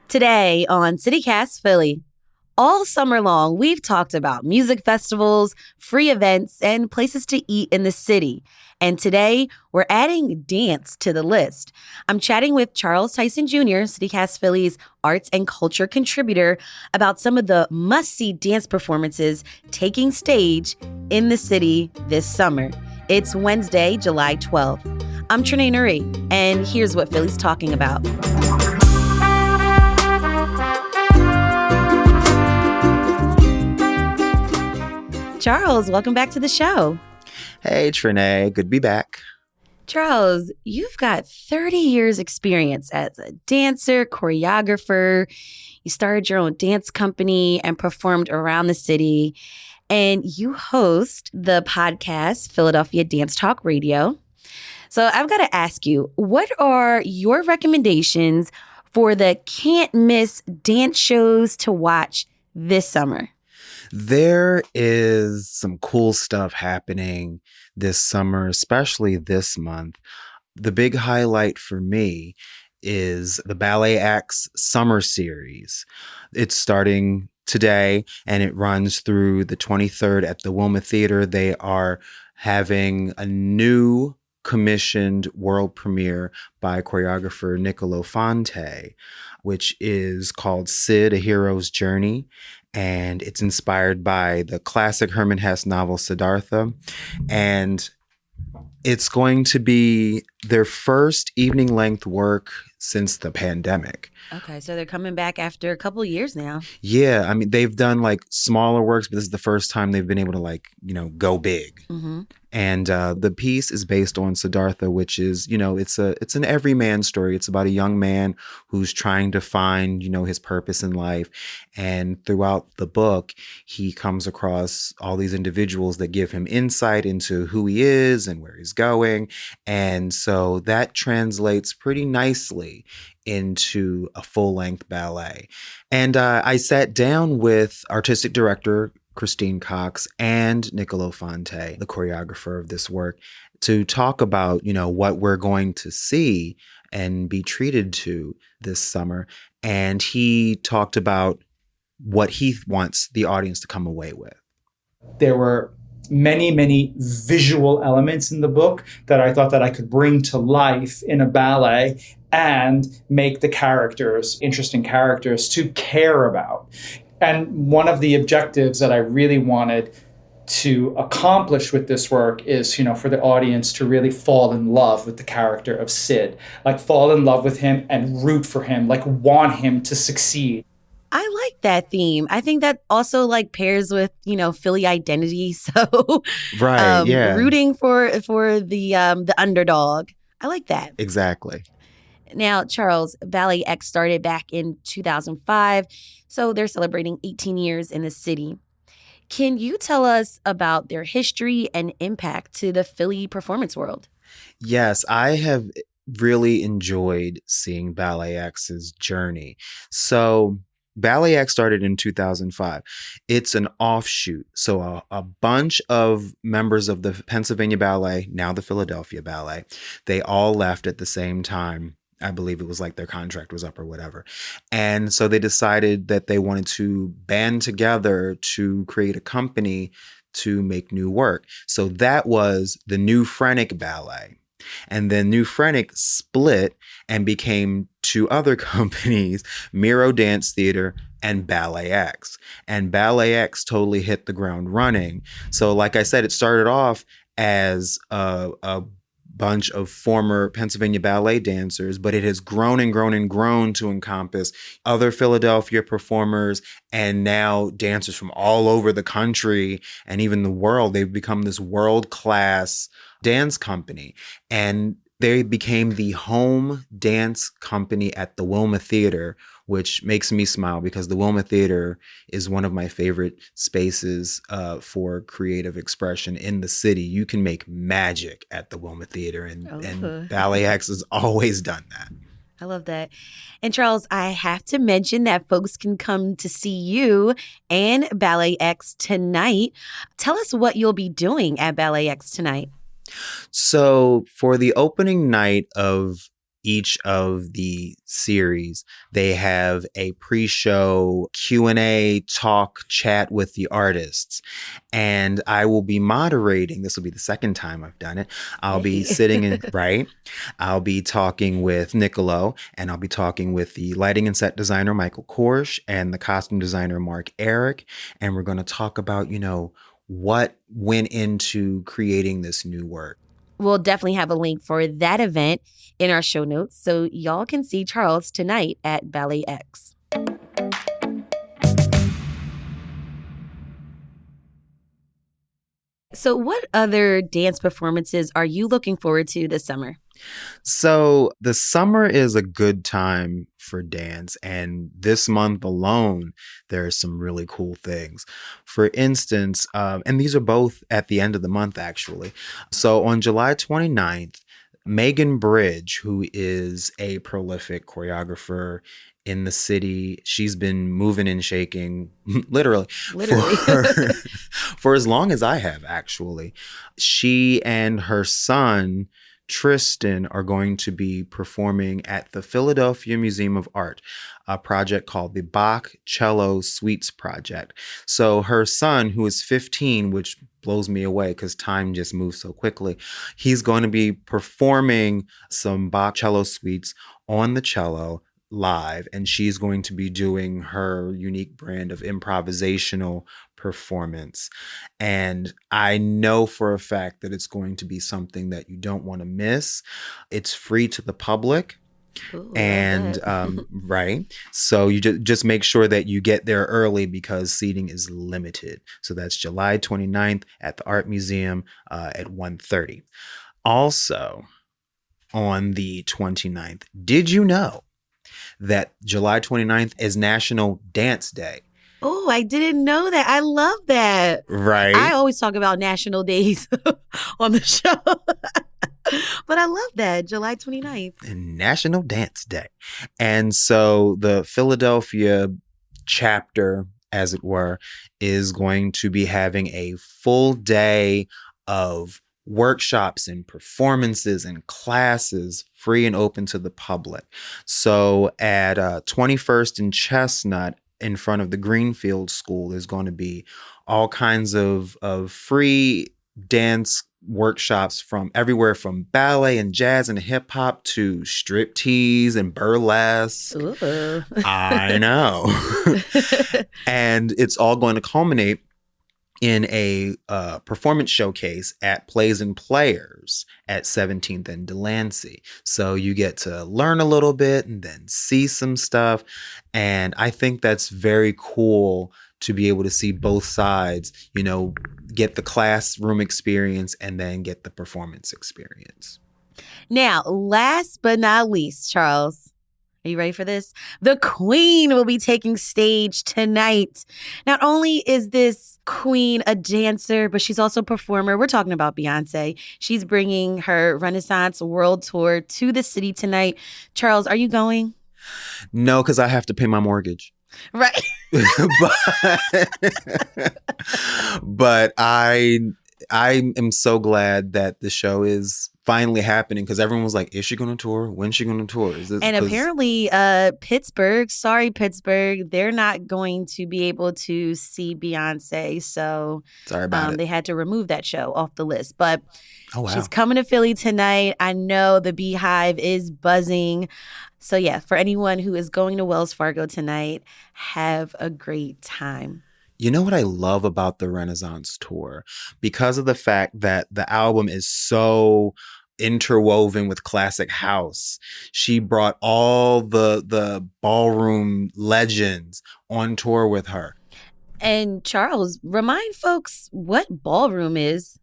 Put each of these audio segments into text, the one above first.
Today on CityCast Philly, all summer long, we've talked about music festivals, free events, and places to eat in the city. And today, we're adding dance to the list. I'm chatting with Charles Tyson Jr., CityCast Philly's arts and culture contributor, about some of the must-see dance performances taking stage in the city this summer. It's Wednesday, July 12th. I'm Trinae Nuri, and here's what Philly's talking about. Charles, welcome back to the show. Hey, Trinae. Good to be back. Charles, you've got 30 years experience as a dancer, choreographer. You started your own dance company and performed around the city. And you host the podcast, Philadelphia Dance Talk Radio. So I've got to ask you, what are your recommendations for the can't miss dance shows to watch this summer? There is some cool stuff happening this summer, especially this month. The big highlight for me is the BalletX Summer Series. It's starting today and it runs through the 23rd at the Wilma Theater. They are having a new commissioned world premiere by choreographer Niccolo Fonte, which is called Sid, A Hero's Journey. And it's inspired by the classic Hermann Hesse novel Siddhartha. And it's going to be their first evening-length work since the pandemic. Okay, so they're coming back after a couple of years now. Yeah, I mean, they've done like smaller works, but this is the first time they've been able to go big. Mm-hmm. And the piece is based on Siddhartha, which is, it's an everyman story. It's about a young man who's trying to find, his purpose in life. And throughout the book, he comes across all these individuals that give him insight into who he is and where he's going. And so that translates pretty nicely into a full-length ballet. And I sat down with artistic director Christine Cox and Niccolo Fonte, the choreographer of this work, to talk about, what we're going to see and be treated to this summer. And he talked about what he wants the audience to come away with. There were many, many visual elements in the book that I thought that I could bring to life in a ballet and make the characters, interesting characters to care about. And one of the objectives that I really wanted to accomplish with this work is, for the audience to really fall in love with the character of Sid, like fall in love with him and root for him, like want him to succeed. I like that theme. I think that also pairs with, Philly identity. So right, yeah. Rooting for the underdog. I like that. Exactly. Now, Charles, BalletX started back in 2005, so they're celebrating 18 years in the city. Can you tell us about their history and impact to the Philly performance world? Yes, I have really enjoyed seeing BalletX's journey. So BalletX started in 2005. It's an offshoot. So a bunch of members of the Pennsylvania Ballet, now the Philadelphia Ballet, they all left at the same time. I believe it was like their contract was up or whatever. And so they decided that they wanted to band together to create a company to make new work. So that was the New Phrenic Ballet. And then New Phrenic split and became two other companies, Miro Dance Theater and BalletX. And BalletX totally hit the ground running. So like I said, it started off as a bunch of former Pennsylvania ballet dancers, but it has grown and grown and grown to encompass other Philadelphia performers and now dancers from all over the country and even the world. They've become this world-class dance company. And they became the home dance company at the Wilma Theater, which makes me smile because the Wilma Theater is one of my favorite spaces for creative expression in the city. You can make magic at the Wilma Theater, and BalletX has always done that. I love that. And Charles, I have to mention that folks can come to see you and BalletX tonight. Tell us what you'll be doing at BalletX tonight. So for the opening night of each of the series, they have a pre-show Q&A talk chat with the artists. And I will be moderating. This will be the second time I've done it. I'll be sitting in, right? I'll be talking with Niccolo, and I'll be talking with the lighting and set designer, Michael Korsch, and the costume designer, Mark Eric. And we're going to talk about, what went into creating this new work. We'll definitely have a link for that event in our show notes so y'all can see Charles tonight at BalletX. So what other dance performances are you looking forward to this summer? So the summer is a good time for dance. And this month alone, there are some really cool things. For instance, and these are both at the end of the month, actually. So on July 29th, Megan Bridge, who is a prolific choreographer in the city, she's been moving and shaking literally. For as long as I have, actually. She and her son, Tristan, are going to be performing at the Philadelphia Museum of Art, a project called the Bach Cello Suites Project. So her son, who is 15, which blows me away because time just moves so quickly, he's going to be performing some Bach cello suites on the cello live, and she's going to be doing her unique brand of improvisational performance. And I know for a fact that it's going to be something that you don't want to miss. It's free to the public. Ooh, and right, so you just make sure that you get there early because seating is limited. So that's July 29th at the Art Museum at 1:30. Also on the 29th, did you know that July 29th is National Dance Day? Oh, I didn't know that. I love that. Right. I always talk about national days on the show. But I love that, July 29th. National Dance Day. And so the Philadelphia chapter, as it were, is going to be having a full day of workshops and performances and classes, free and open to the public. So at 21st and Chestnut, in front of the Greenfield School, there's going to be all kinds of free dance workshops from everywhere, from ballet and jazz and hip hop to striptease and burlesque. Ooh. I know. And it's all going to culminate in a performance showcase at Plays and Players at 17th and Delancey. So you get to learn a little bit and then see some stuff. And I think that's very cool to be able to see both sides, get the classroom experience and then get the performance experience. Now, last but not least, Charles, are you ready for this? The Queen will be taking stage tonight. Not only is this Queen a dancer, but she's also a performer. We're talking about Beyonce. She's bringing her Renaissance World Tour to the city tonight. Charles, are you going? No, because I have to pay my mortgage. Right. but I am so glad that the show is finally happening, because everyone was like, is she going to tour? When's she going to tour? And apparently Pittsburgh, sorry, Pittsburgh, they're not going to be able to see Beyonce. So sorry about it. They had to remove that show off the list. But oh, wow. She's coming to Philly tonight. I know the Beehive is buzzing. So yeah, for anyone who is going to Wells Fargo tonight, have a great time. You know what I love about the Renaissance tour? Because of the fact that the album is so interwoven with classic house, she brought all the ballroom legends on tour with her. And Charles, remind folks what ballroom is.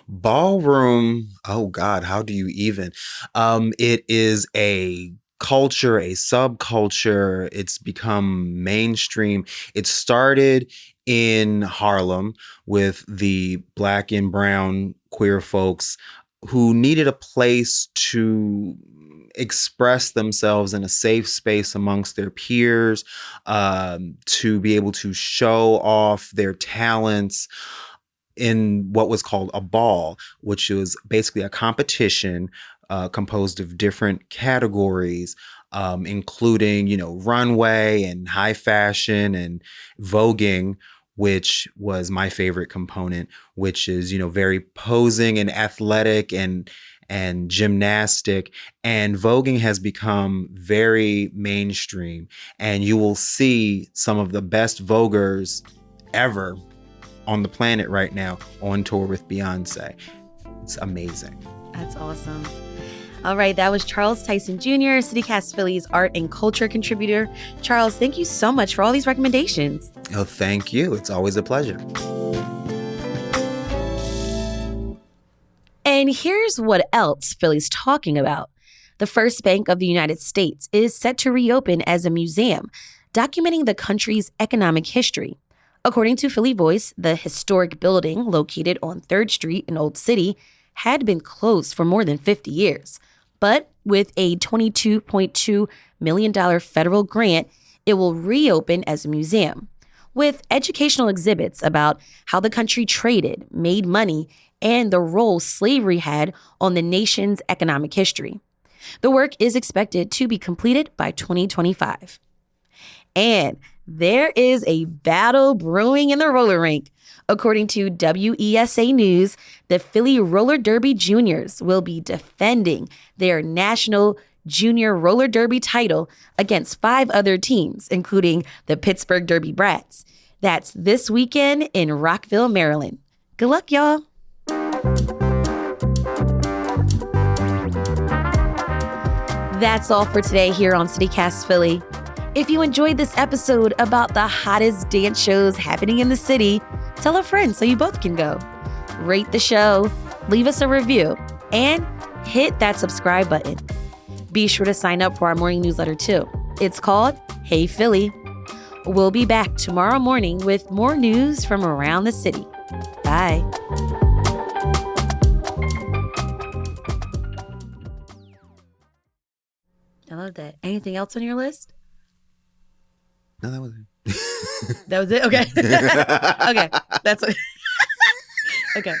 Ballroom, oh God, how do you even? It is a culture, a subculture. It's become mainstream. It started in Harlem with the Black and brown queer folks who needed a place to express themselves in a safe space amongst their peers, to be able to show off their talents in what was called a ball, which was basically a competition composed of different categories, including, runway and high fashion and voguing, which was my favorite component, which is, very posing and athletic and gymnastic. And voguing has become very mainstream. And you will see some of the best voguers ever on the planet right now on tour with Beyonce. It's amazing. That's awesome. All right, that was Charles Tyson Jr., CityCast Philly's art and culture contributor. Charles, thank you so much for all these recommendations. Oh, thank you. It's always a pleasure. And here's what else Philly's talking about. The First Bank of the United States is set to reopen as a museum, documenting the country's economic history. According to Philly Voice, the historic building located on 3rd Street in Old City had been closed for more than 50 years. But with a $22.2 million federal grant, it will reopen as a museum, with educational exhibits about how the country traded, made money, and the role slavery had on the nation's economic history. The work is expected to be completed by 2025. And there is a battle brewing in the roller rink. According to WESA News, the Philly Roller Derby Juniors will be defending their national junior roller derby title against 5 other teams, including the Pittsburgh Derby Brats. That's this weekend in Rockville, Maryland. Good luck, y'all. That's all for today here on CityCast Philly. If you enjoyed this episode about the hottest dance shows happening in the city, tell a friend so you both can go. Rate the show, leave us a review, and hit that subscribe button. Be sure to sign up for our morning newsletter too. It's called Hey Philly. We'll be back tomorrow morning with more news from around the city. Bye. I love that. Anything else on your list? No, that was it. That was it? Okay. Okay. That's okay.